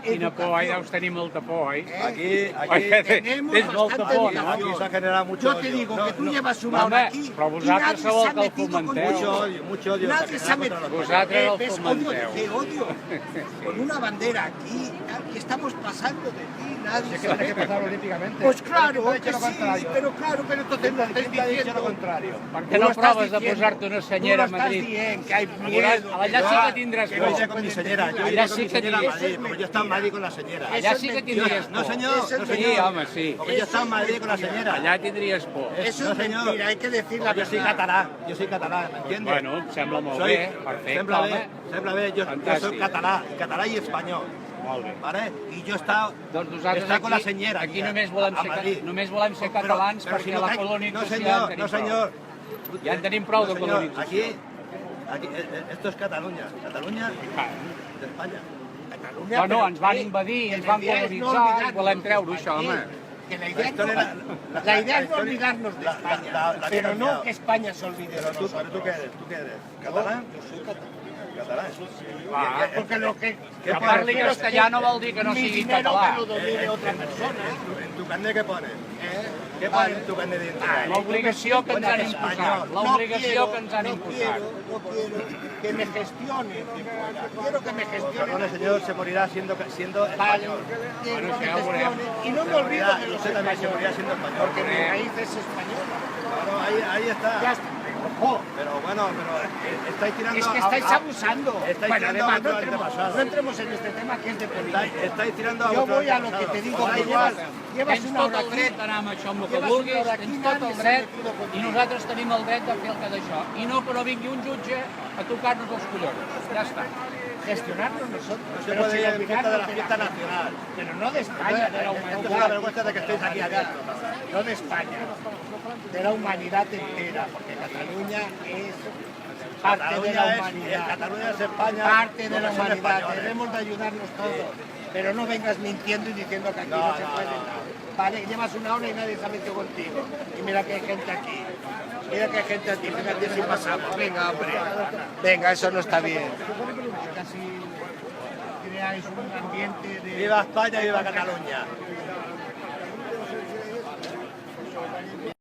Quina por, deus tenir molta por, Aquí tenemos bastante por, ¿no? Aquí se ha generado mucho Yo te odio. digo No, que tú no, llevas una hora aquí però y vosaltres nadie sou se el ha que el metido fomenteu. contigo. mucho odio. Nadie se ha metido. Vosaltres el ¿Ves? fomenteu. ¿Qué odio? Con una bandera aquí, y estamos pasando de ti, nadie se ha Tiene que pasar olímpicamente. Pues claro Porque que tú has dicho sí, lo contrario. pero entonces no estáis ¿Quién te ha dicho lo diciendo. contrario? Per què no proves de posar-te una senyera a Tú lo estás Madrid? diciendo, que hay Veuràs, miedo. allà sí que tindràs Yo iré por. con mi señora, yo Allá iré sí con mi que señora a tienes. Madrid, porque yo estaba en Madrid con la señora. Allà sí que tindries No, por. señor, no, Sí, señor. home, sí. Porque yo estaba en Madrid con la señora. Allà tindries por. Eso No, es señor. mentira, hay que decir la Yo soy verdad. catalán, ¿me entiendes? Bueno, em sembla molt bé, perfecte, home. Sembla bé, yo soy Fantàstic. catalán y español. Molt bé. ¿Vale? Y yo he estado, Doncs he nosaltres estado con la aquí, señora. aquí a només volem Madrid. ser catalans Pero si perquè no la cae- colonització No, ja en señor, tenim no, prou. señor. Ja en tenim prou de señor, colonització. aquí, esto es Cataluña. Cataluña de España. Bueno, ens van invadir, ens van colonitzar i volem treure això, home. Que la idea, historia la idea es no historia- olvidarnos de la- España, la pero había no cambiado. que España se olvide de Pero tú nosotros. ¿qué eres? ¿Tú qué eres? ¿Catalán? Yo soy catalán. Catalán. Porque lo que Que parli castellà no vol dir que no mi sigui dinero català. me lo domine otra persona. ¿En tu carnet qué pone? ¿eh? ¿Qué pone en tu carnet de identidad? L'obligació que ens han imposat, l'obligació que ens han no imposat. quiero que me gestione. Quiero que me gestione. Perdone, señor, se morirá siendo Vale, español. quiero Bueno, que sí, me ahora. gestione. Y no me olvido de los Usted también se morirá españoles. siendo español. Porque mi raíz es española. Claro, ahí está. Ya está. Ojo. Pero bueno, estáis tirando... Es que estáis abusando. estáis Bueno, tirando además, a vuestro antepasado. no entremos en este tema que es de política. Estáis tirando a Yo vuestro voy a lo que antepasado. te digo, Os da que igual. llevas Tens una tot hora el aquí. dret d'anar amb això amb el que Llevas una vulguis, hora aquí, tens tot nadie el se ha dret metido contigo. i nosaltres tenim el dret de fer el que d'això. I no que no vingui un jutge a tocar-nos els collons. Ja està. Gestionarnos nosotros. No se pero puede sin ir en fiesta de la olvidarnos fiesta la- nacional. Pero no de España, de la Esto es una humanidad. vergüenza de que estéis aquí abiertos. No de España, de la humanidad entera, porque Cataluña es parte de la humanidad. Cataluña es España. Parte de la donde son humanidad, españoles. debemos de ayudarnos todos. Pero no vengas mintiendo y diciendo que aquí no se puede. Vale, llevas una hora y nadie se ha metido contigo. Y mira que hay gente aquí. Mira que hay gente aquí, fíjate si pasamos. Venga, hombre. Venga, eso no está bien. Casi creáis un ambiente de... Viva España y viva Cataluña.